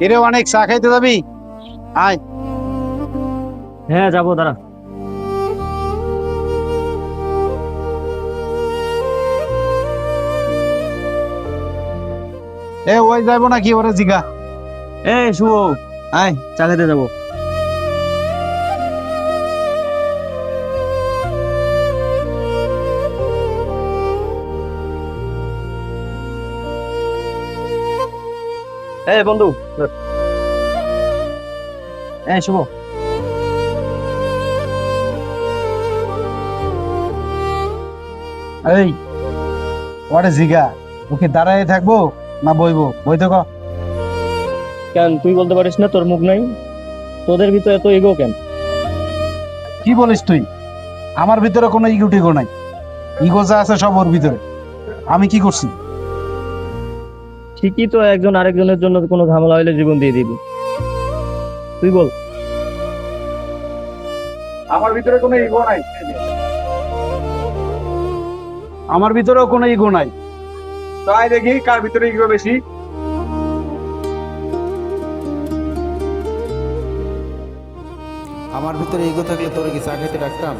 এরে অনেক চা খাইতে যাবি? আয়। হ্যাঁ যাবো, দাঁড়া। ওই যাইবো নাকি ওরে জিগা। এই শুভ, আয় চা খেতে যাবো। এই বন্ধু, এই শুভ। এই ওরে জিগা, ওকে দাঁড়ায় থাকবো না বইবো? বইতো ক। কেন তুই বলতে পারিস না তোর মুখ নাই? তোদের ভিতরে এত ইগো কেন? কি বলিস তুই? আমার ভিতরে কোনো ইগো টিগো নাই। ইগো যা আছে সব ওর ভিতরে। আমি কি করছি? ঠিকই তো, একজন আরেকজনের জন্য কোনো ঝামেলা হইলে জীবন দিয়ে দিবি। তুই বল। আমার ভিতরে কোনো ইগো নাই। আমার ভিতরেও কোনো ইগো নাই। তাই দেখি কার ভিতরে ইগো বেশি। আমার ভিতরে ইগো থাকলে তোরে কি চা খেতে ডাকতাম?